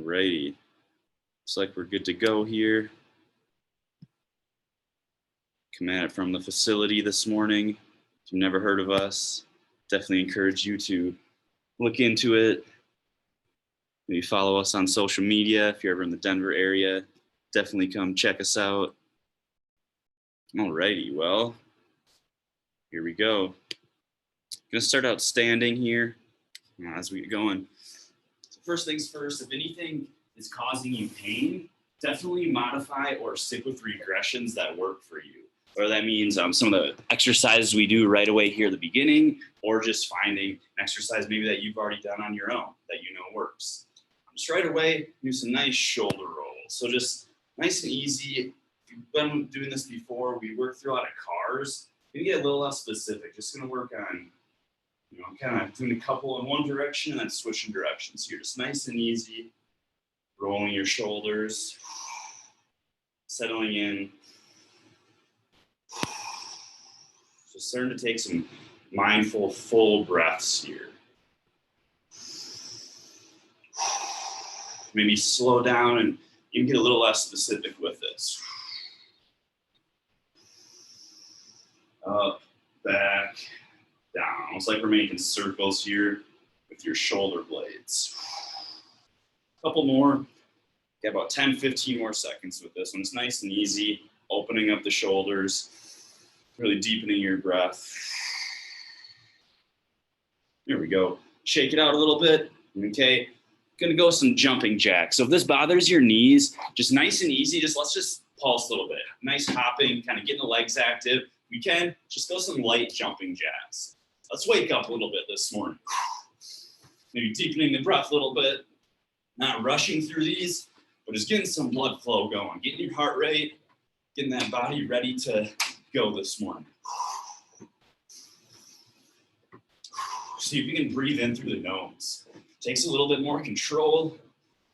Alrighty, looks like we're good to go here. Come at it from the facility this morning. If you've never heard of us, definitely encourage you to look into it. Maybe follow us on social media. If you're ever in the Denver area, definitely come check us out. Alrighty, well, here we go. Gonna start out standing here as we get going. So first things first, if anything is causing you pain, definitely modify or stick with regressions that work for you. Or that means some of the exercises we do right away here at the beginning, or just finding an exercise maybe that you've already done on your own that you know works. Just right away, do some nice shoulder rolls. So just nice and easy. If you've been doing this before, we work through a lot of cars. You can get a little less specific. Just gonna work on, kind of doing a couple in one direction and then switching directions. So you're just nice and easy, rolling your shoulders, settling in. So starting to take some mindful, full breaths here. Maybe slow down and you can get a little less specific with this. Up, back, down. Almost like we're making circles here with your shoulder blades. A couple more. Get about 10, 15 more seconds with this one. It's nice and easy, opening up the shoulders, really deepening your breath. There we go. Shake it out a little bit, okay? Gonna go some jumping jacks. So if this bothers your knees, just nice and easy, let's just pulse a little bit. Nice hopping, kind of getting the legs active. We can just go some light jumping jacks. Let's wake up a little bit this morning. Maybe deepening the breath a little bit, not rushing through these, but just getting some blood flow going, getting your heart rate, getting that body ready to go this morning. See if you can breathe in through the nose. Takes a little bit more control.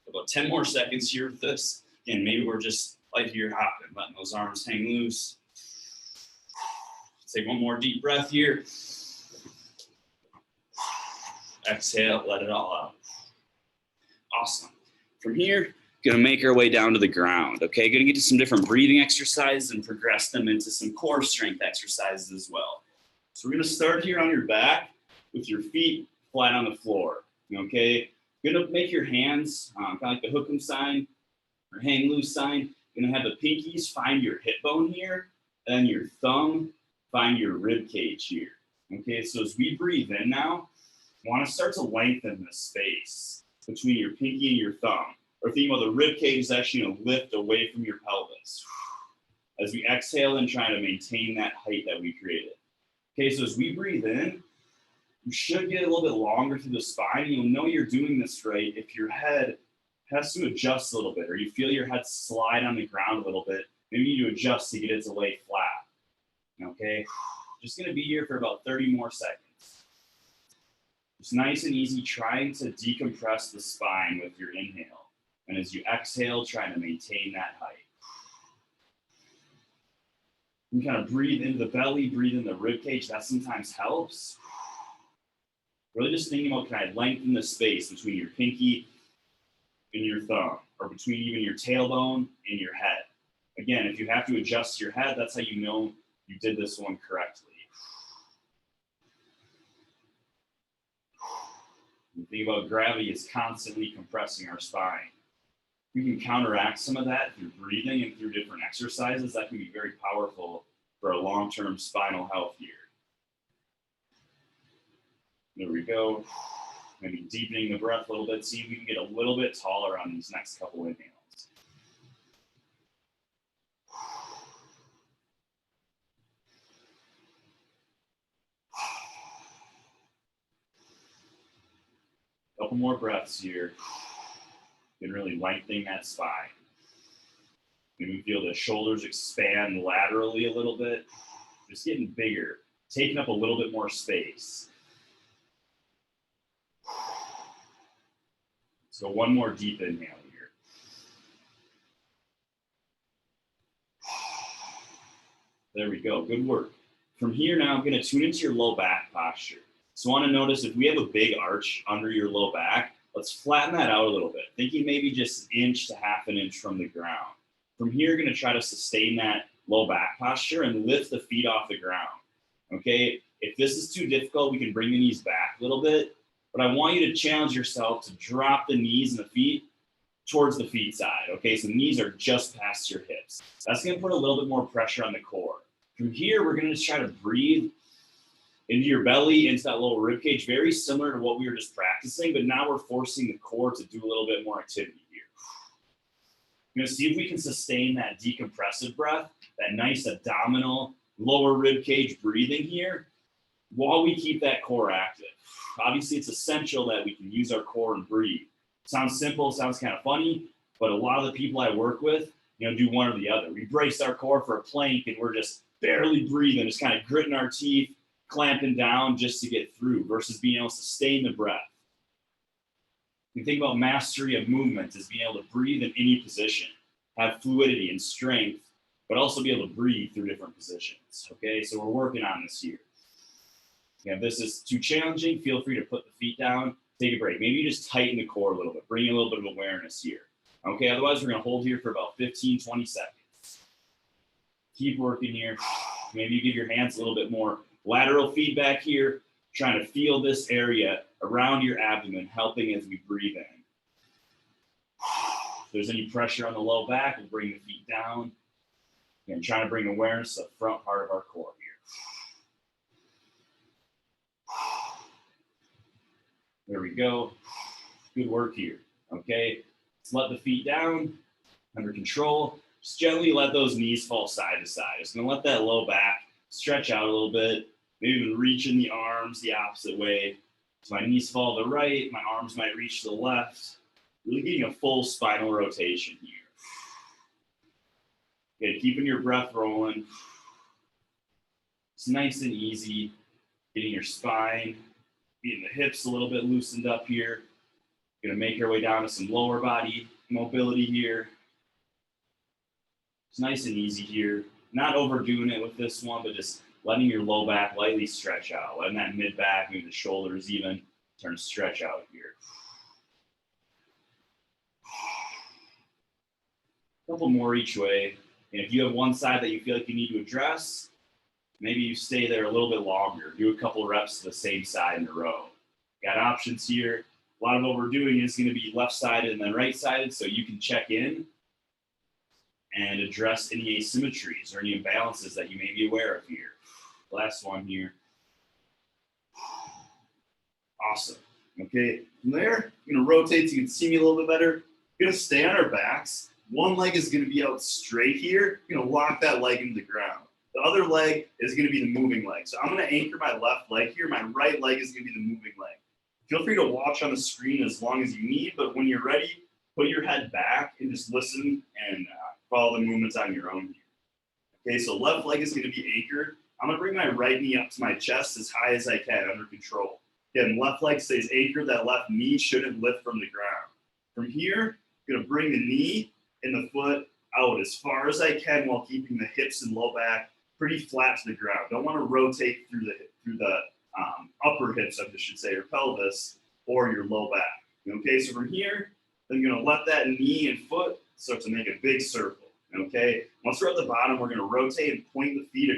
About 10 more seconds here with this. Again, maybe we're just light here hopping, letting those arms hang loose. Take one more deep breath here. Exhale, let it all out. Awesome. From here, gonna make our way down to the ground, okay? Gonna get to some different breathing exercises and progress them into some core strength exercises as well. So we're gonna start here on your back with your feet flat on the floor, okay? You're gonna make your hands kind of like the hook 'em sign or hang loose sign. You're gonna have the pinkies find your hip bone here, and your thumb find your rib cage here, okay? So as we breathe in now, you wanna start to lengthen the space between your pinky and your thumb. Or think about the rib cage is actually gonna lift away from your pelvis. As we exhale and try to maintain that height that we created. Okay, so as we breathe in, you should get a little bit longer through the spine. You'll know you're doing this right if your head has to adjust a little bit, or you feel your head slide on the ground a little bit. Maybe you need to adjust to get it to lay flat. Okay, just gonna be here for about 30 more seconds. It's nice and easy, trying to decompress the spine with your inhale. And as you exhale, try to maintain that height. You kind of breathe into the belly, breathe in the rib cage. That sometimes helps. Really just thinking about, can I lengthen the space between your pinky and your thumb, or between even your tailbone and your head. Again, if you have to adjust your head, that's how you know you did this one correctly. The thing about gravity is constantly compressing our spine. We can counteract some of that through breathing and through different exercises. That can be very powerful for a long-term spinal health here. There we go. Maybe deepening the breath a little bit. See if we can get a little bit taller on these next couple inhales. Couple more breaths here. And really lengthening that spine. Maybe feel the shoulders expand laterally a little bit. Just getting bigger, taking up a little bit more space. So one more deep inhale here. There we go, good work. From here now, I'm gonna tune into your low back posture. So I wanna notice if we have a big arch under your low back, Let's flatten that out a little bit, thinking maybe just an inch to half an inch from the ground. From here, you're going to try to sustain that low back posture and lift the feet off the ground. Okay, if this is too difficult, we can bring the knees back a little bit, but I want you to challenge yourself to drop the knees and the feet towards the feet side. Okay, so the knees are just past your hips. That's going to put a little bit more pressure on the core. From here, we're going to just try to breathe into your belly, into that lower rib cage, very similar to what we were just practicing, but now we're forcing the core to do a little bit more activity here. We're going to see if we can sustain that decompressive breath, that nice abdominal, lower rib cage breathing here, while we keep that core active. Obviously, it's essential that we can use our core and breathe. Sounds simple, sounds kind of funny, but a lot of the people I work with, do one or the other. We brace our core for a plank and we're just barely breathing, just kind of gritting our teeth, clamping down just to get through, versus being able to sustain the breath. You think about mastery of movement as being able to breathe in any position, have fluidity and strength, but also be able to breathe through different positions. Okay, so we're working on this here. If this is too challenging, feel free to put the feet down, take a break. Maybe you just tighten the core a little bit, bring a little bit of awareness here. Okay, otherwise we're going to hold here for about 15, 20 seconds. Keep working here. Maybe you give your hands a little bit more lateral feedback here, trying to feel this area around your abdomen, helping as we breathe in. If there's any pressure on the low back, we'll bring the feet down. And trying to bring awareness to the front part of our core here. There we go. Good work here. Okay, let's let the feet down, under control. Just gently let those knees fall side to side. Just gonna let that low back stretch out a little bit. Maybe even reaching the arms the opposite way. So my knees fall to the right, my arms might reach to the left. Really getting a full spinal rotation here. Okay, keeping your breath rolling. It's nice and easy. Getting your spine, getting the hips a little bit loosened up here. Gonna make our way down to some lower body mobility here. It's nice and easy here. Not overdoing it with this one, but just letting your low back lightly stretch out. Letting that mid back, maybe the shoulders even, turn stretch out here. A couple more each way. And if you have one side that you feel like you need to address, maybe you stay there a little bit longer. Do a couple reps to the same side in a row. Got options here. A lot of what we're doing is going to be left-sided and then right-sided, so you can check in and address any asymmetries or any imbalances that you may be aware of here. Last one here. Awesome. Okay, from there, I'm going to rotate so you can see me a little bit better. We're going to stay on our backs. One leg is going to be out straight here. You're going to lock that leg into the ground. The other leg is going to be the moving leg. So I'm going to anchor my left leg here. My right leg is going to be the moving leg. Feel free to watch on the screen as long as you need, but when you're ready, put your head back and just listen and follow the movements on your own here. Okay, so left leg is going to be anchored. I'm going to bring my right knee up to my chest as high as I can under control. Again, left leg stays anchored. That left knee shouldn't lift from the ground. From here, I'm going to bring the knee and the foot out as far as I can while keeping the hips and low back pretty flat to the ground. Don't want to rotate through the upper hips, I should say, or pelvis, or your low back. Okay, so from here, I'm going to let that knee and foot start to make a big circle. Okay, once we're at the bottom, we're going to rotate and point the feet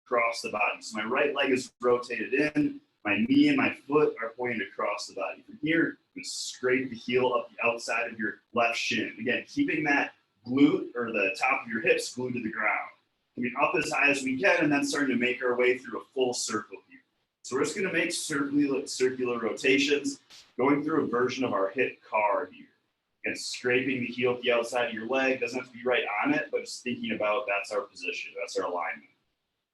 across the body. So my right leg is rotated in, my knee and my foot are pointed across the body. From here, I'm going to scrape the heel up the outside of your left shin. Again, keeping that glute or the top of your hips glued to the ground. Coming up as high as we can and then starting to make our way through a full circle here. So we're just going to make circular rotations, going through a version of our hip car here. Again, scraping the heel at the outside of your leg. Doesn't have to be right on it, but just thinking about that's our position, that's our alignment.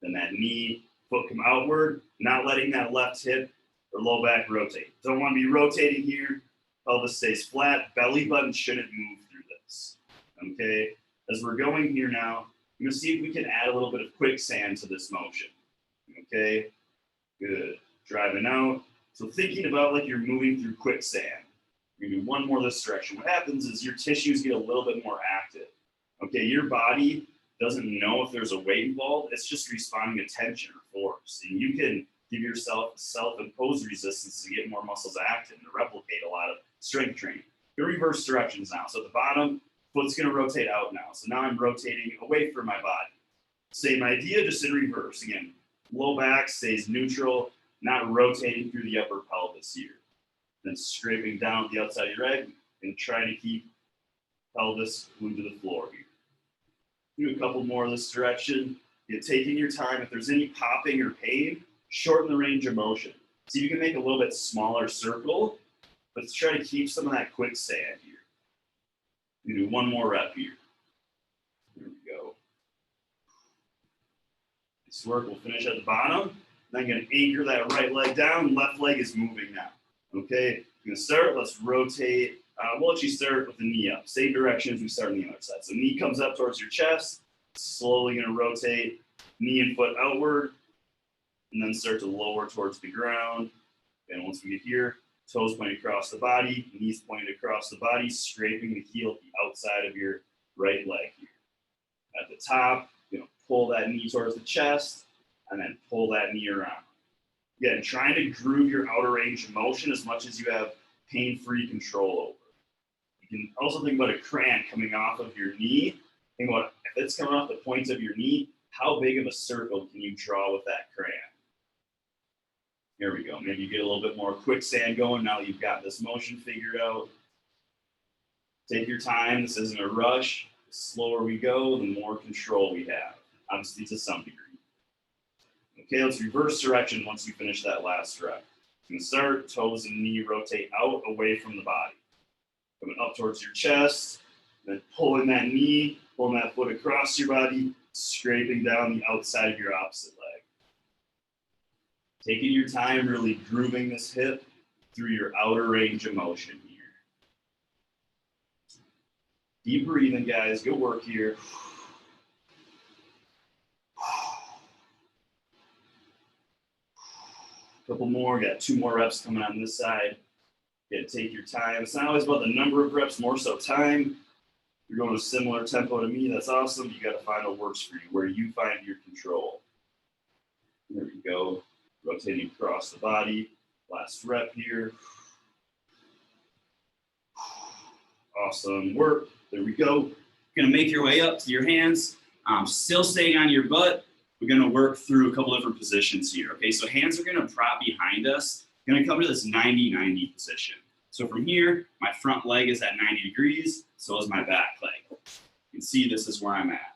Then that knee, foot come outward, not letting that left hip or low back rotate. Don't want to be rotating here. Pelvis stays flat. Belly button shouldn't move through this. Okay, as we're going here now, I'm going to see if we can add a little bit of quicksand to this motion. Okay, good. Driving out. So thinking about like you're moving through quicksand. We're going to do one more this direction. What happens is your tissues get a little bit more active. Okay, your body doesn't know if there's a weight involved. It's just responding to tension or force. And you can give yourself self-imposed resistance to get more muscles active and to replicate a lot of strength training. Gonna reverse directions now. So at the bottom, foot's gonna rotate out now. So now I'm rotating away from my body. Same idea, just in reverse. Again, low back stays neutral, not rotating through the upper pelvis here. Then scraping down the outside of your leg and trying to keep pelvis glued to the floor here. Do a couple more of this direction. You're taking your time. If there's any popping or pain, shorten the range of motion. See if you can make a little bit smaller circle, but let's try to keep some of that quicksand here. We do one more rep here. There we go. This work will finish at the bottom. Then I'm going to anchor that right leg down. Left leg is moving now. Okay, I'm going to start. Let's rotate. We'll let you start with the knee up. Same direction as we start on the other side. So knee comes up towards your chest. Slowly going to rotate knee and foot outward. And then start to lower towards the ground. And once we get here, toes pointing across the body, knees pointed across the body, scraping the heel at the outside of your right leg here. At the top, pull that knee towards the chest, and then pull that knee around. Again, trying to groove your outer range of motion as much as you have pain-free control over. You can also think about a crayon coming off of your knee. Think about if it's coming off the points of your knee, how big of a circle can you draw with that crayon? Here we go. Maybe you get a little bit more quicksand going now that you've got this motion figured out. Take your time. This isn't a rush. The slower we go, the more control we have. Obviously, to some degree. Okay, let's reverse direction once you finish that last rep. You can start, toes and knee rotate out away from the body. Coming up towards your chest, then pulling that knee, pulling that foot across your body, scraping down the outside of your opposite leg. Taking your time, really grooving this hip through your outer range of motion here. Deep breathing, guys. Good work here. Couple more, got 2 more reps coming on this side. You gotta take your time. It's not always about the number of reps, more so time. You're going a similar tempo to me, that's awesome. You gotta find what works for you, where you find your control. There we go. Rotating across the body. Last rep here. Awesome work. There we go. You're gonna make your way up to your hands. Still staying on your butt. We're gonna work through a couple different positions here, okay? So hands are gonna prop behind us. We're gonna come to this 90-90 position. So from here, my front leg is at 90 degrees, so is my back leg. You can see this is where I'm at,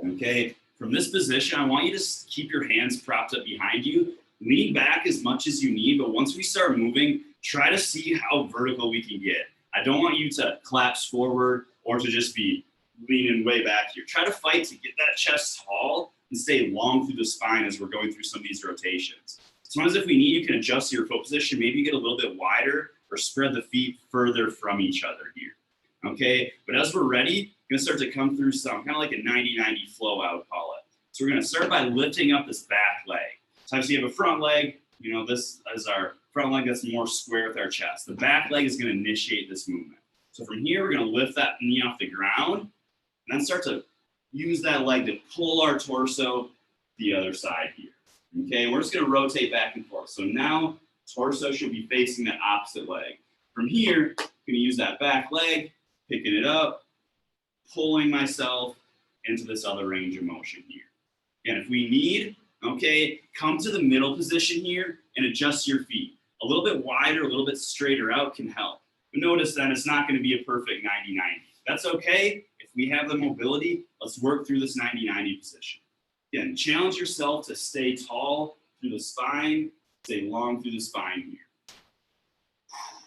okay? From this position, I want you to keep your hands propped up behind you. Lean back as much as you need, but once we start ing, try to see how vertical we can get. I don't want you to collapse forward or to just be leaning way back here. Try to fight to get that chest tall and stay long through the spine as we're going through some of these rotations. Sometimes if we need, you can adjust your foot position, maybe get a little bit wider or spread the feet further from each other here, okay? But as we're ready, we're gonna start to come through some, kind of like a 90-90 flow, I would call it. So we're gonna start by lifting up this back leg. So obviously you have a front leg, this is our front leg that's more square with our chest. The back leg is gonna initiate this movement. So from here, we're gonna lift that knee off the ground and then start to use that leg to pull our torso the other side here. Okay, we're just gonna rotate back and forth. So now torso should be facing that opposite leg. From here, I'm gonna use that back leg, picking it up, pulling myself into this other range of motion here. And if we need, okay, come to the middle position here and adjust your feet. A little bit wider, a little bit straighter out can help. But notice then it's not gonna be a perfect 90-90. That's okay. If we have the mobility, let's work through this 90-90 position. Again, challenge yourself to stay tall through the spine, stay long through the spine here.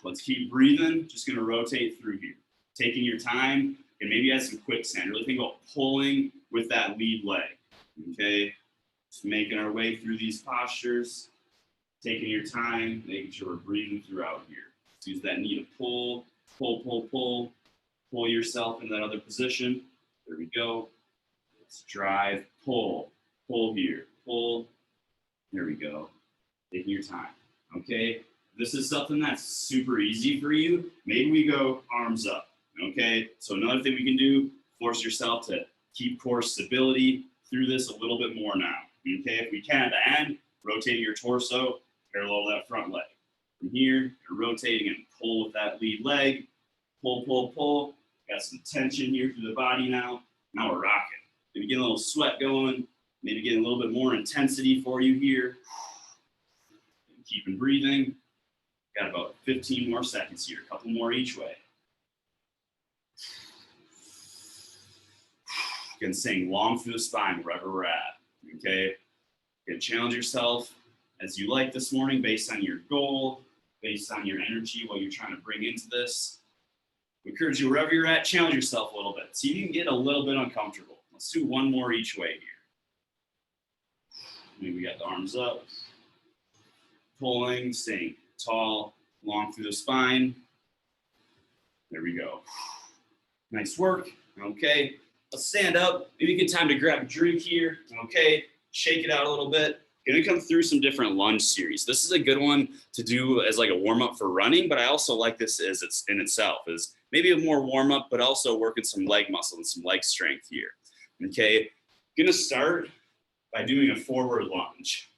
Let's keep breathing. Just gonna rotate through here. Taking your time, and maybe add some quicksand. Really think about pulling with that lead leg, okay? Just making our way through these postures, taking your time, making sure we're breathing throughout here. Let's use that knee to pull, pull, pull, pull. Pull yourself in that other position. There we go. Let's drive, pull, pull here, pull. There we go. Taking your time, okay? This is something that's super easy for you. Maybe we go arms up, okay? So another thing we can do, force yourself to keep core stability through this a little bit more now, okay? If we can at the end, rotate your torso, parallel that front leg. From here, you're rotating and pull with that lead leg. Pull, pull, pull. Got some tension here through the body now. Now we're rocking. Maybe getting a little sweat going. Maybe getting a little bit more intensity for you here. Keeping breathing. Got about 15 more seconds here. A couple more each way. Again, staying long through the spine wherever we're at. Okay. You can challenge yourself as you like this morning based on your goal, based on your energy, what you're trying to bring into this. We encourage you wherever you're at, challenge yourself a little bit. So you can get a little bit uncomfortable. Let's do one more each way here. Maybe we got the arms up. Pulling, staying tall, long through the spine. There we go. Nice work. Okay. Let's stand up. Maybe a good time to grab a drink here. Okay. Shake it out a little bit. Gonna come through some different lunge series. This is a good one to do as like a warm up for running, but I also like this as it's in itself is maybe a more warm up, but also working some leg muscle and some leg strength here. Okay, gonna start by doing a forward lunge.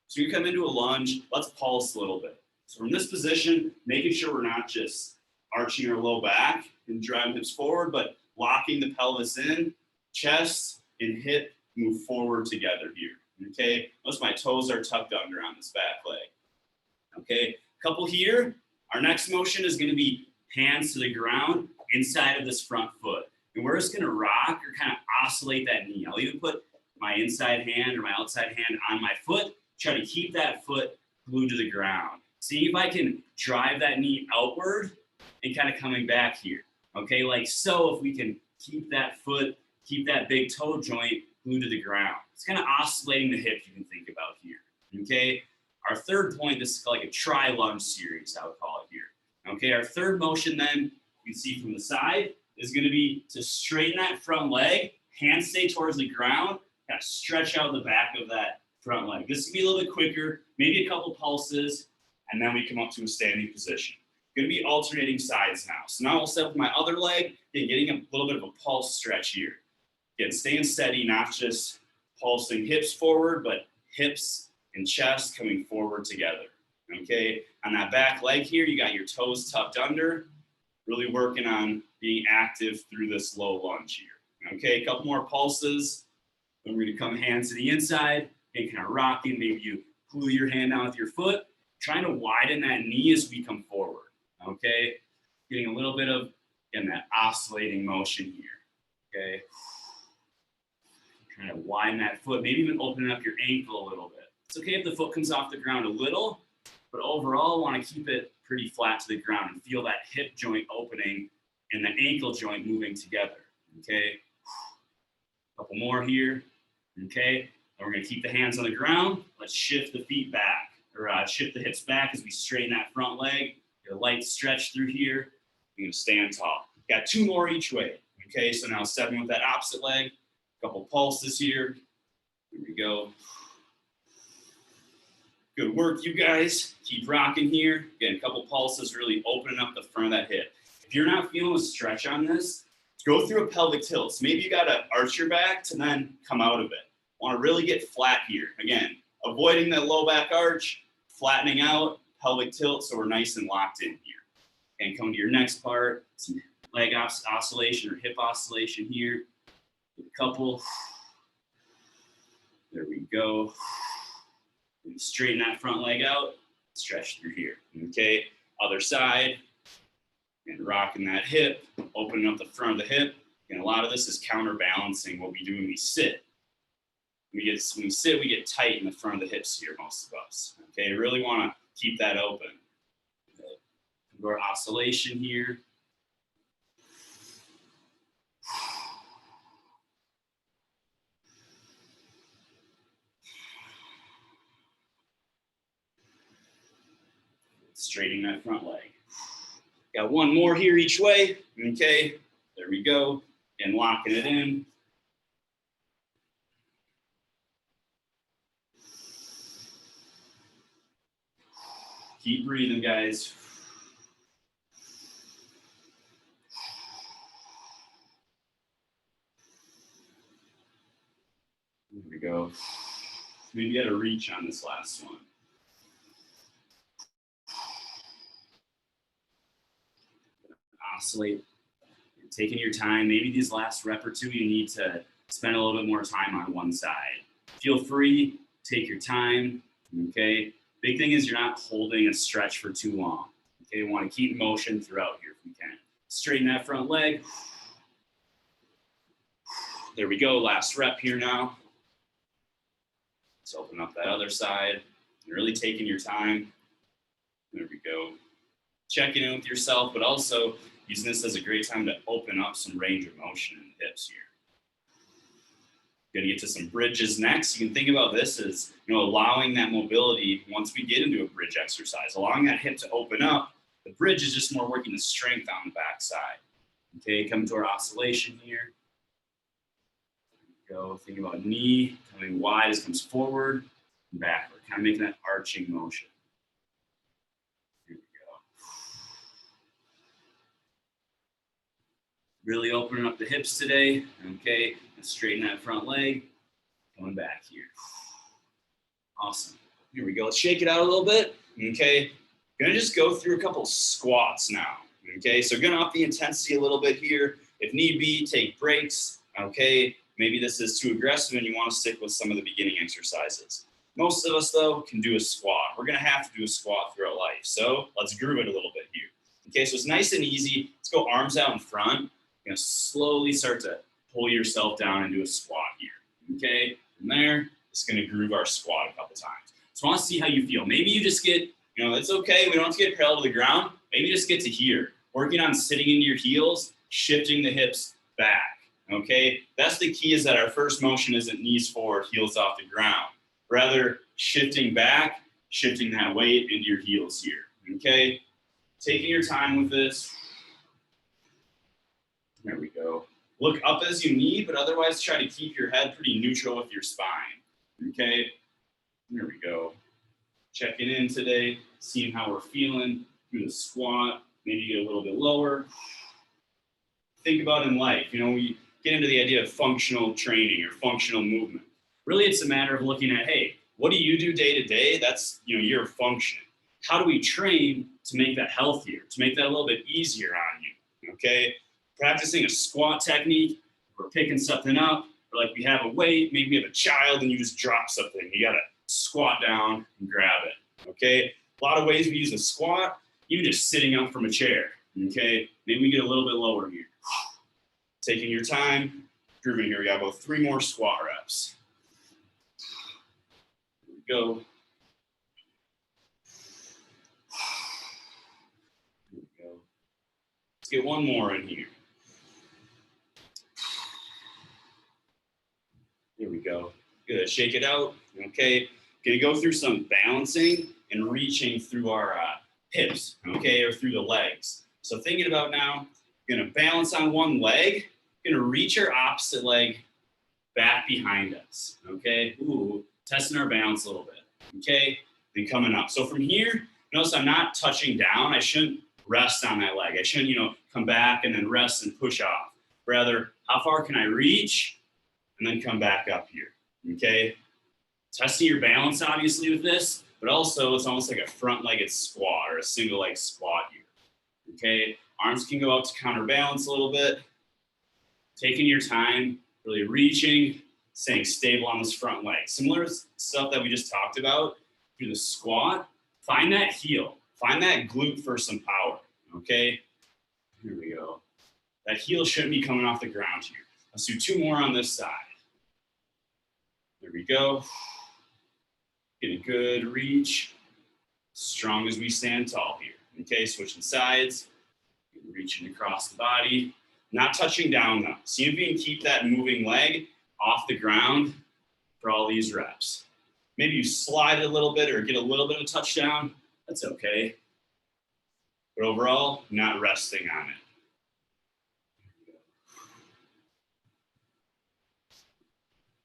So you come into a lunge, let's pulse a little bit. So from this position, making sure we're not just arching our low back and driving hips forward, but locking the pelvis in, chest and hip move forward together here. Okay, most of my toes are tucked under on this back leg. Okay, couple here. Our next motion is going to be hands to the ground inside of this front foot. And we're just going to rock or kind of oscillate that knee. I'll even put my inside hand or my outside hand on my foot, try to keep that foot glued to the ground. See if I can drive that knee outward and kind of coming back here. Okay, like so, if we can keep that foot, keep that big toe joint glued to the ground. It's kind of oscillating the hip you can think about here. Okay, our third point, this is like a tri-lunge series, I would call it here. Okay, our third motion then, you can see from the side, is going to be to straighten that front leg, hands stay towards the ground, kind of stretch out the back of that front leg. This can be a little bit quicker, maybe a couple pulses, and then we come up to a standing position. Going to be alternating sides now. So now I'll step with my other leg, and getting a little bit of a pulse stretch here. Again, staying steady, not just pulsing hips forward, but hips and chest coming forward together. Okay, on that back leg here, you got your toes tucked under, really working on being active through this low lunge here. Okay, a couple more pulses. Then we're going to come hands to the inside and kind of rocking. Maybe you glue your hand down with your foot, trying to widen that knee as we come forward. Okay, getting a little bit of, again, that oscillating motion here. Okay, trying to widen that foot, maybe even opening up your ankle a little bit. It's okay if the foot comes off the ground a little, but overall, I want to keep it pretty flat to the ground and feel that hip joint opening and the ankle joint moving together. Okay, a couple more here. Okay, and we're going to keep the hands on the ground. Let's shift the feet back, or shift the hips back as we straighten that front leg. Get a light stretch through here. You're going to stand tall. Got two more each way. Okay, so now stepping with that opposite leg. A couple pulses here. Here we go. Good work, you guys. Keep rocking here. Again, a couple pulses, really opening up the front of that hip. If you're not feeling a stretch on this, go through a pelvic tilt. So maybe you got to arch your back to then come out of it. Want to really get flat here. Again, avoiding that low back arch, flattening out, pelvic tilt, so we're nice and locked in here. And coming to your next part, some leg oscillation or hip oscillation here. A couple. There we go. And straighten that front leg out, stretch through here. Okay, other side, and rocking that hip, opening up the front of the hip. And a lot of this is counterbalancing what we do when we sit. When we sit, we get tight in the front of the hips here, most of us. Okay, really want to keep that open. More oscillation here. Straightening that front leg. Got one more here each way. Okay, there we go. And locking it in. Keep breathing, guys. There we go. Maybe get a reach on this last one. oscillate, taking your time. Maybe these last rep or two, you need to spend a little bit more time on one side. Feel free, take your time, okay? Big thing is you're not holding a stretch for too long, okay? You want to keep motion throughout here if you can. Straighten that front leg. There we go, last rep here now. Let's open up that other side. You're really taking your time. There we go. Checking in with yourself, but also using this as a great time to open up some range of motion in the hips here. Gonna get to some bridges next. You can think about this as, allowing that mobility once we get into a bridge exercise, allowing that hip to open up. The bridge is just more working the strength on the back side. Okay, come to our oscillation here. Go, think about knee coming wide as it comes forward and backward, kind of making that arching motion. Here we go. Really opening up the hips today, okay? And straighten that front leg, coming back here. Awesome. Here we go. Let's shake it out a little bit, okay? Gonna just go through a couple squats now, okay? So gonna up the intensity a little bit here. If need be, take breaks, okay? Maybe this is too aggressive and you want to stick with some of the beginning exercises. Most of us, though, can do a squat. We're going to have to do a squat throughout life. So let's groove it a little bit here. Okay, so it's nice and easy. Let's go arms out in front. You're going to slowly start to pull yourself down and do a squat here. Okay, from there, it's going to groove our squat a couple times. So I want to see how you feel. Maybe you just get, it's okay. We don't have to get parallel to the ground. Maybe just get to here. Working on sitting into your heels, shifting the hips back. Okay, that's the key, is that our first motion isn't knees forward, heels off the ground. Rather, shifting back, shifting that weight into your heels here. Okay, taking your time with this. There we go. Look up as you need, but otherwise try to keep your head pretty neutral with your spine. Okay, there we go. Checking in today, seeing how we're feeling through the squat, maybe get a little bit lower. Think about in life, we get into the idea of functional training or functional movement. Really, it's a matter of looking at, hey, what do you do day to day? That's, your function. How do we train to make that healthier, to make that a little bit easier on you, okay? Practicing a squat technique, we're picking something up, or like we have a weight, maybe we have a child and you just drop something. You gotta squat down and grab it, okay? A lot of ways we use a squat, even just sitting up from a chair, okay? Maybe we get a little bit lower here. Taking your time, grooving here. We got about 3 more squat reps. Here we go. Here we go. Let's get one more in here. Here we go. Good. Shake it out. Okay. Gonna go through some balancing and reaching through our hips, okay, or through the legs. So thinking about now, gonna balance on one leg. Gonna reach our opposite leg back behind us, okay? Ooh, testing our balance a little bit, okay? Then coming up. So from here, notice I'm not touching down. I shouldn't rest on that leg. I shouldn't, come back and then rest and push off. Rather, how far can I reach and then come back up here, okay? Testing your balance, obviously, with this, but also it's almost like a front-legged squat or a single leg squat here, okay? Arms can go out to counterbalance a little bit. Taking your time, really reaching, staying stable on this front leg. Similar stuff that we just talked about through the squat. Find that heel. Find that glute for some power, okay? Here we go. That heel shouldn't be coming off the ground here. Let's do 2 more on this side. There we go. Get a good reach. Strong as we stand tall here. Okay, switching sides. Reaching across the body. Not touching down though. See if you can keep that moving leg off the ground for all these reps. Maybe you slide it a little bit or get a little bit of touchdown. That's okay. But overall, not resting on it.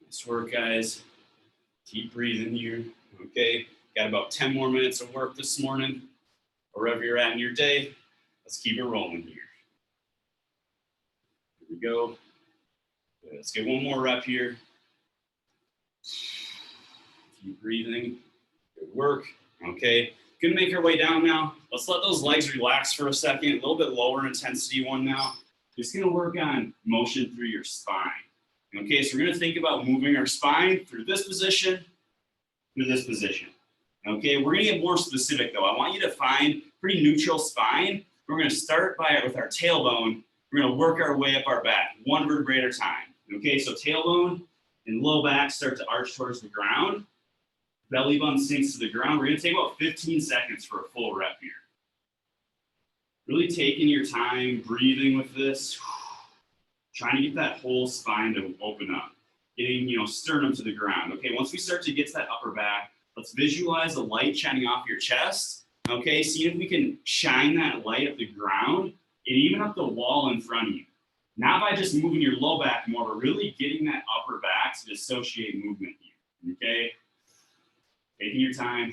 Nice work, guys. Keep breathing here. Okay. Got about 10 more minutes of work this morning. Wherever you're at in your day, let's keep it rolling here. Here we go. Good. Let's get one more rep here. Keep breathing. Good work. Okay. Gonna make our way down now. Let's let those legs relax for a second. A little bit lower intensity one now. Just gonna work on motion through your spine. Okay, so we're gonna think about moving our spine through this position, through this position. Okay, we're gonna get more specific though. I want you to find pretty neutral spine. We're gonna start with our tailbone. We're gonna work our way up our back, one vertebrae at a time. Okay, so tailbone and low back start to arch towards the ground. Belly button sinks to the ground. We're gonna take about 15 seconds for a full rep here. Really taking your time, breathing with this. Trying to get that whole spine to open up. Getting, sternum to the ground. Okay, once we start to get to that upper back, let's visualize the light shining off your chest. Okay, see if we can shine that light up the ground and even up the wall in front of you. Not by just moving your low back more, but really getting that upper back to dissociate movement here. Okay, taking your time.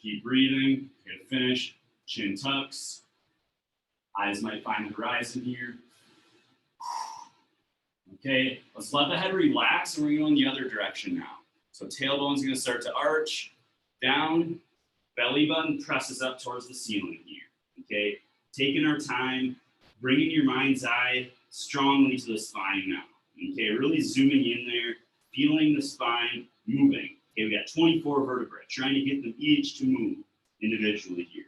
Keep breathing. Good finish. Chin tucks. Eyes might find the horizon here. Okay, let's let the head relax and we're going the other direction now. So tailbone's gonna start to arch, down, belly button presses up towards the ceiling here. Okay, taking our time, bringing your mind's eye strongly to the spine now. Okay, really zooming in there, feeling the spine moving. Okay, we got 24 vertebrae, trying to get them each to move individually here.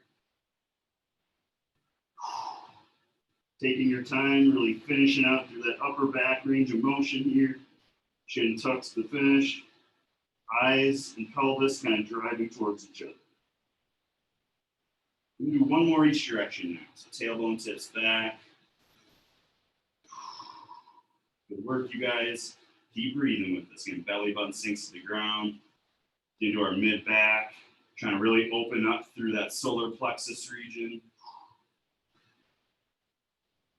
Taking your time, really finishing out through that upper back range of motion here. Chin tucks to the finish. Eyes and pelvis kind of driving towards each other. We'll do one more each direction now. So tailbone tips back. Good work, you guys. Keep breathing with this. Again, belly button sinks to the ground. Into our mid back. Trying to really open up through that solar plexus region.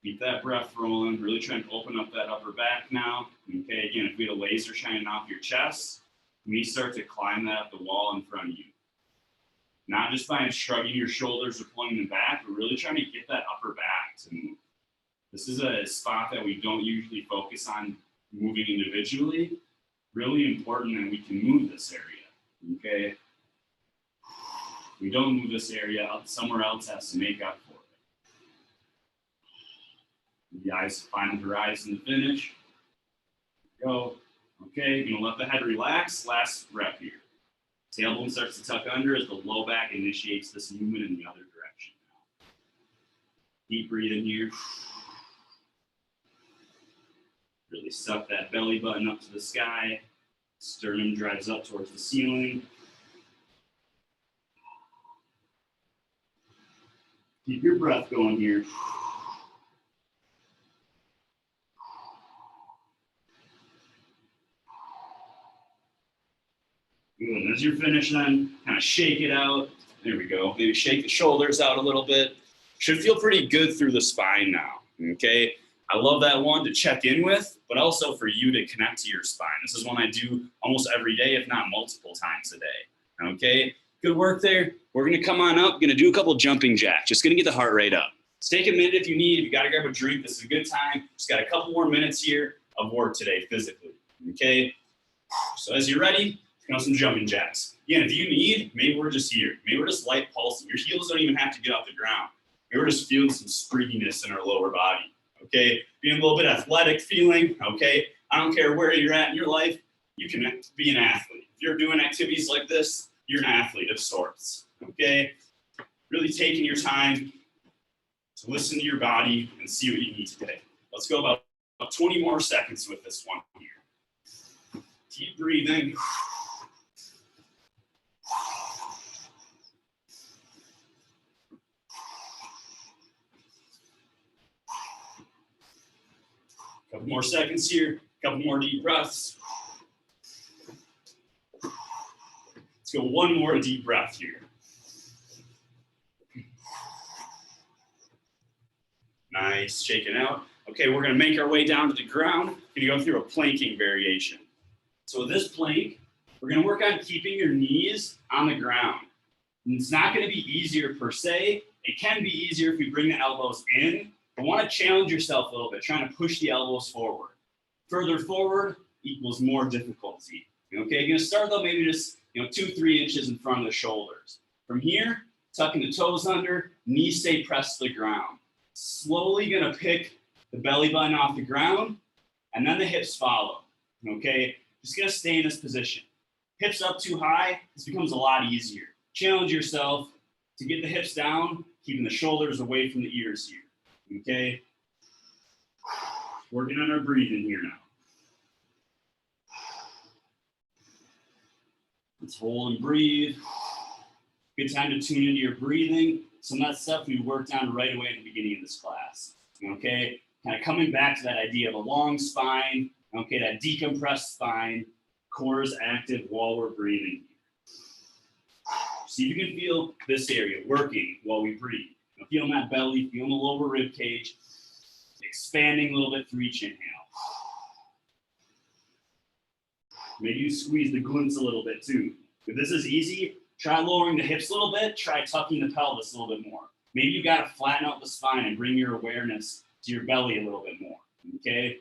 Keep that breath rolling, really trying to open up that upper back now. Okay, again, if we had a laser shining off your chest, we start to climb that up the wall in front of you. Not just by shrugging your shoulders or pulling them back, but really trying to get that upper back to move. This is a spot that we don't usually focus on moving individually. Really important that we can move this area, okay? If we don't move this area, somewhere else has to make up for it. The eyes find the horizon to finish. Go. Okay, you're gonna let the head relax. Last rep here. Tailbone starts to tuck under as the low back initiates this movement in the other direction now. Deep breathing here. Really suck that belly button up to the sky. Sternum drives up towards the ceiling. Keep your breath going here. Good. And as you're finished, then kind of shake it out. There we go. Maybe shake the shoulders out a little bit. Should feel pretty good through the spine now. Okay. I love that one to check in with, but also for you to connect to your spine. This is one I do almost every day, if not multiple times a day. Okay. Good work there. We're going to come on up. Going to do a couple jumping jacks. Just going to get the heart rate up. Let's take a minute if you need. If you got to grab a drink, this is a good time. Just got a couple more minutes here of work today physically. Okay. So as you're ready, some jumping jacks. Again, if you need, maybe we're just here. Maybe we're just light pulsing. Your heels don't even have to get off the ground. Maybe we're just feeling some springiness in our lower body. Okay, being a little bit athletic feeling. Okay, I don't care where you're at in your life, you can be an athlete. If you're doing activities like this, you're an athlete of sorts. Okay, really taking your time to listen to your body and see what you need today. Let's go about 20 more seconds with this one here. Keep breathing. Couple more seconds here, couple more deep breaths. Let's go one more deep breath here. Nice, shaking out. Okay, we're gonna make our way down to the ground. We're gonna go through a planking variation. So with this plank, we're gonna work on keeping your knees on the ground. And it's not gonna be easier per se. It can be easier if we bring the elbows in. But want to challenge yourself a little bit, trying to push the elbows forward. Further forward equals more difficulty. Okay, you're gonna start though, maybe just 2-3 inches in front of the shoulders. From here, tucking the toes under, knees stay pressed to the ground. Slowly gonna pick the belly button off the ground, and then the hips follow, okay? Just gonna stay in this position. Hips up too high, this becomes a lot easier. Challenge yourself to get the hips down, keeping the shoulders away from the ears here, okay? Working on our breathing here now. Let's hold and breathe. Good time to tune into your breathing. Some of that stuff we worked on right away at the beginning of this class, okay? Kind of coming back to that idea of a long spine, okay, that decompressed spine, core is active while we're breathing. See if you can feel this area working while we breathe. Feeling that belly, feeling the lower rib cage, expanding a little bit through each inhale. Maybe you squeeze the glutes a little bit too. If this is easy, try lowering the hips a little bit, try tucking the pelvis a little bit more. Maybe you got to flatten out the spine and bring your awareness to your belly a little bit more, okay?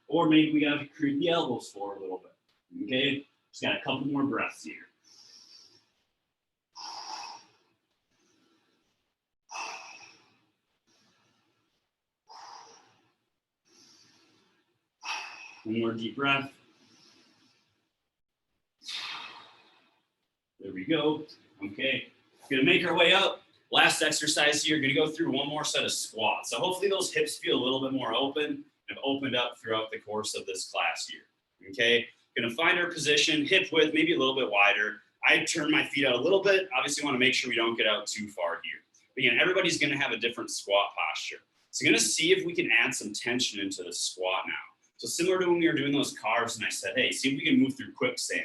Or maybe we got to creep the elbows forward a little bit, okay? Just got a couple more breaths here. One more deep breath. There we go. Okay, gonna make our way up. Last exercise here, gonna go through one more set of squats. So hopefully those hips feel a little bit more open and opened up throughout the course of this class here. Okay, gonna find our position, hip width, maybe a little bit wider. I turn my feet out a little bit. Obviously wanna make sure we don't get out too far here. But again, everybody's gonna have a different squat posture. So gonna see if we can add some tension into the squat now. So similar to when we were doing those carves and I said, hey, see if we can move through quicksand.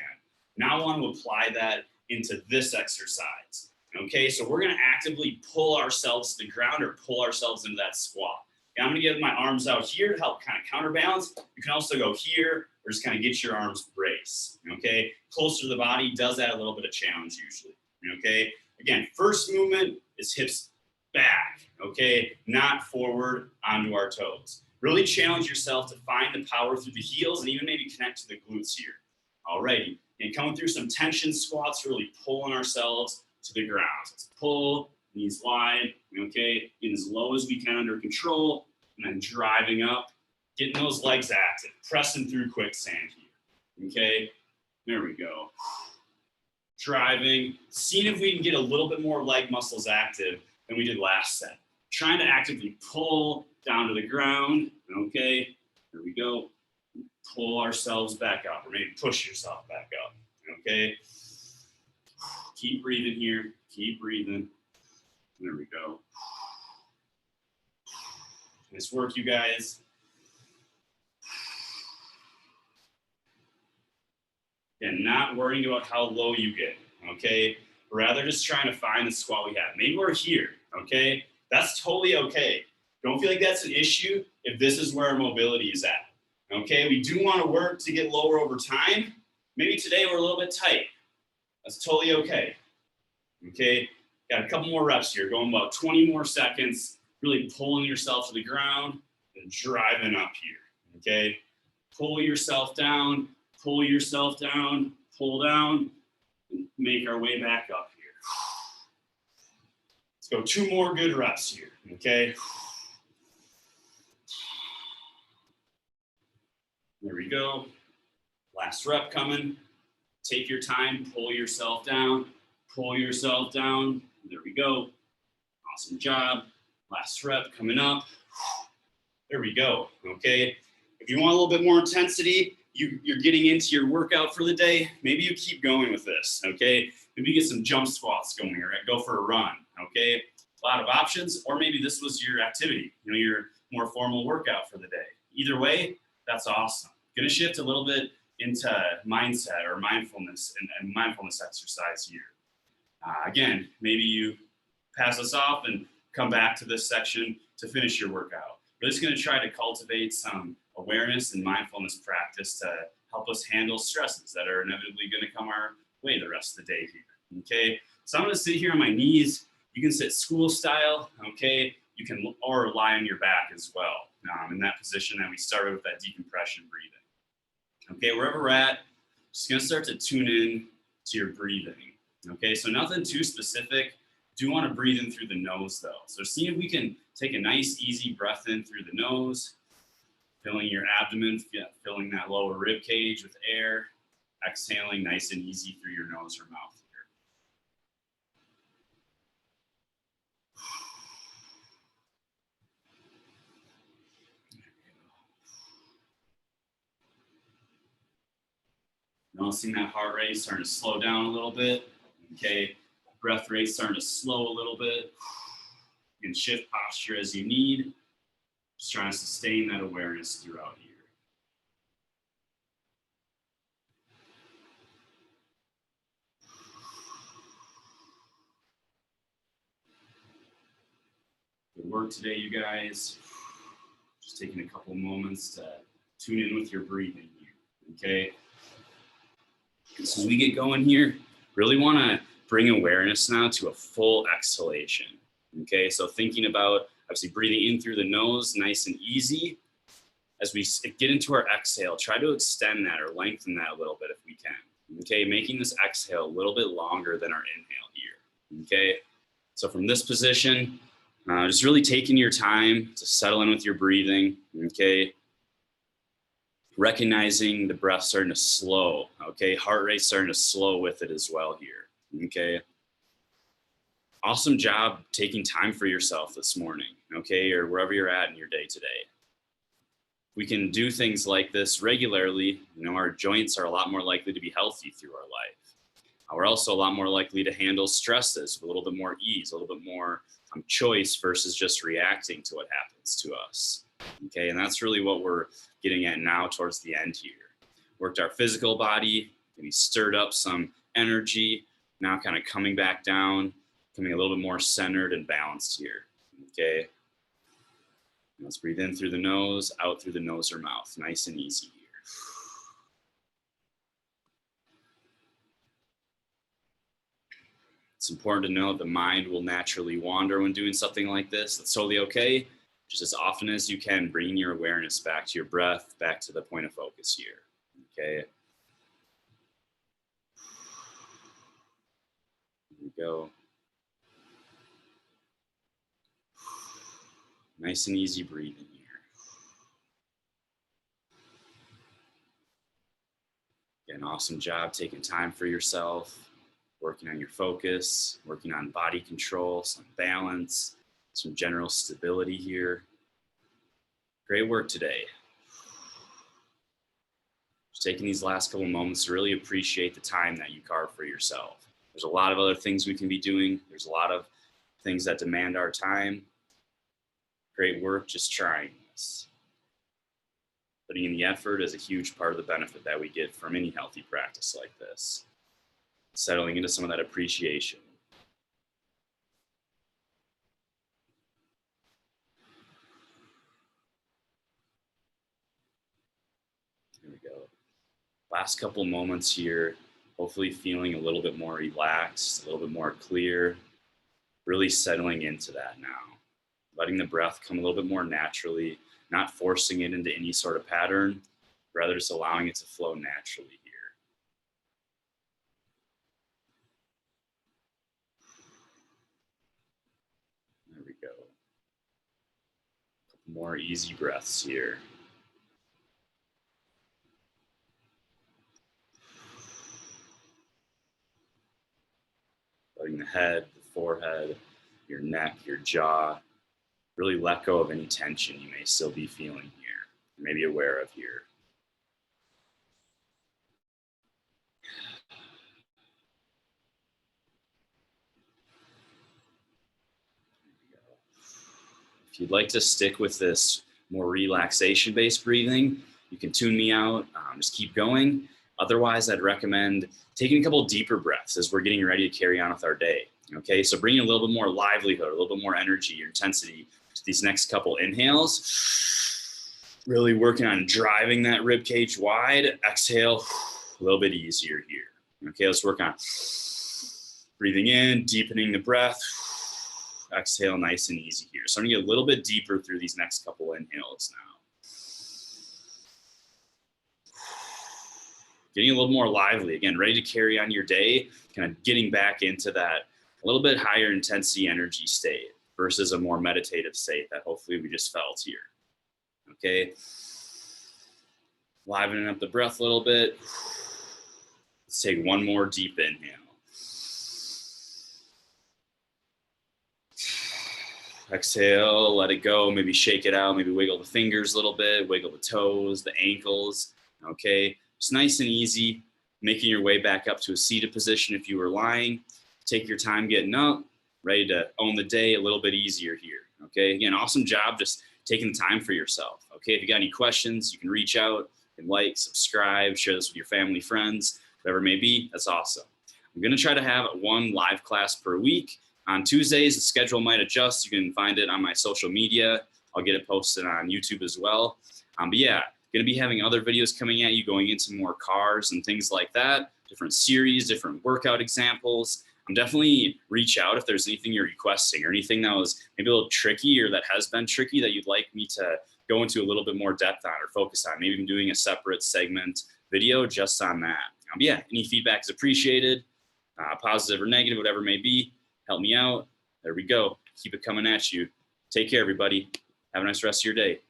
Now I want to apply that into this exercise. Okay, so we're gonna actively pull ourselves to the ground or pull ourselves into that squat. Okay, I'm gonna get my arms out here to help kind of counterbalance. You can also go here or just kind of get your arms braced. Okay, closer to the body does add a little bit of challenge usually. Okay, again, first movement is hips back, okay, not forward onto our toes. Really challenge yourself to find the power through the heels and even maybe connect to the glutes here. Alrighty, and coming through some tension squats, really pulling ourselves to the ground. So let's pull, knees wide, okay, getting as low as we can under control, and then driving up, getting those legs active, pressing through quicksand here, okay? There we go. Driving, seeing if we can get a little bit more leg muscles active than we did last set. Trying to actively pull down to the ground, okay? Here we go. Pull ourselves back up, or maybe push yourself back up, okay? Keep breathing here, keep breathing. There we go. Nice work, you guys. And not worrying about how low you get, okay? Rather just trying to find the squat we have. Maybe we're here, okay? That's totally okay. Don't feel like that's an issue if this is where our mobility is at, okay? We do want to work to get lower over time. Maybe today we're a little bit tight. That's totally okay, okay? Got a couple more reps here, going about 20 more seconds, really pulling yourself to the ground and driving up here, okay? Pull yourself down, pull yourself down, pull down, and make our way back up here. Let's go 2 more good reps here, okay? There we go. Last rep coming. Take your time, pull yourself down, pull yourself down. There we go. Awesome job. Last rep coming up. There we go, okay? If you want a little bit more intensity, you're getting into your workout for the day, maybe you keep going with this, okay? Maybe you get some jump squats going here, right? Go for a run, okay? A lot of options, or maybe this was your activity, your more formal workout for the day. Either way, that's awesome. Gonna shift a little bit into mindset or mindfulness and mindfulness exercise here. Again, maybe you pass us off and come back to this section to finish your workout. We're just gonna try to cultivate some awareness and mindfulness practice to help us handle stresses that are inevitably gonna come our way the rest of the day here, okay? So I'm gonna sit here on my knees. You can sit school style, okay? You can, or lie on your back as well, in that position that we started with, that decompression breathing. Okay, wherever we're at, just gonna start to tune in to your breathing. Okay, so nothing too specific. Do want to breathe in through the nose though. So see if we can take a nice easy breath in through the nose, filling your abdomen, filling that lower rib cage with air, exhaling nice and easy through your nose or mouth here. Noticing that heart rate starting to slow down a little bit. Okay, breath rate starting to slow a little bit. You can shift posture as you need. Just trying to sustain that awareness throughout here. Good work today, you guys. Just taking a couple moments to tune in with your breathing here, okay? So as we get going here, really want to bring awareness now to a full exhalation, okay? So thinking about obviously breathing in through the nose, nice and easy. As we get into our exhale, try to extend that or lengthen that a little bit if we can, okay? Making this exhale a little bit longer than our inhale here, okay? So from this position, just really taking your time to settle in with your breathing, okay? Recognizing the breath starting to slow, okay? Heart rate starting to slow with it as well here, okay? Awesome job taking time for yourself this morning, okay? Or wherever you're at in your day today. We can do things like this regularly. You know, our joints are a lot more likely to be healthy through our life. We're also a lot more likely to handle stresses with a little bit more ease, a little bit more choice versus just reacting to what happens to us. Okay, and that's really what we're getting at now towards the end here. Worked our physical body, maybe stirred up some energy, now kind of coming back down, becoming a little bit more centered and balanced here. Okay, let's breathe in through the nose, out through the nose or mouth, nice and easy here. It's important to know that the mind will naturally wander when doing something like this. That's totally okay. Just as often as you can, bring your awareness back to your breath, back to the point of focus here, okay? Here we go. Nice and easy breathing here. Again, awesome job taking time for yourself, working on your focus, working on body control, some balance, some general stability here. Great work today. Just taking these last couple moments to really appreciate the time that you carve for yourself. There's a lot of other things we can be doing. There's a lot of things that demand our time. Great work just trying this. Putting in the effort is a huge part of the benefit that we get from any healthy practice like this. Settling into some of that appreciation. Here we go. Last couple moments here, hopefully feeling a little bit more relaxed, a little bit more clear, really settling into that now. Letting the breath come a little bit more naturally, not forcing it into any sort of pattern, rather just allowing it to flow naturally here. There we go. A couple more easy breaths here. Letting the head, the forehead, your neck, your jaw, really let go of any tension you may still be feeling here, or maybe aware of here. If you'd like to stick with this more relaxation-based breathing, you can tune me out, just keep going. Otherwise, I'd recommend taking a couple deeper breaths as we're getting ready to carry on with our day. Okay, so bringing a little bit more livelihood, a little bit more energy or intensity to these next couple inhales. Really working on driving that rib cage wide. Exhale, a little bit easier here. Okay, let's work on breathing in, deepening the breath. Exhale, nice and easy here. So I'm gonna get a little bit deeper through these next couple inhales now. getting a little more lively, again, ready to carry on your day, kind of getting back into that a little bit higher intensity energy state versus a more meditative state that hopefully we just felt here. Okay. Livening up the breath a little bit. Let's take one more deep inhale. Exhale, let it go. Maybe shake it out. Maybe wiggle the fingers a little bit, wiggle the toes, the ankles. Okay, just nice and easy. Making your way back up to a seated position if you were lying. Take your time getting up, ready to own the day a little bit easier here. Okay, again, awesome job just taking the time for yourself. Okay, if you got any questions, you can reach out and like, subscribe, share this with your family, friends, whatever it may be. That's awesome. I'm going to try to have one live class per week. On Tuesdays, the schedule might adjust. You can find it on my social media. I'll get it posted on YouTube as well. But yeah, going to be having other videos coming at you, going into more cars and things like that, different series, different workout examples. Definitely reach out if there's anything you're requesting or anything that was maybe a little tricky or that has been tricky that you'd like me to go into a little bit more depth on or focus on. Maybe I'm doing a separate segment video just on that. Yeah, any feedback is appreciated, positive or negative, whatever it may be. Help me out. There we go. Keep it coming at you. Take care, everybody. Have a nice rest of your day.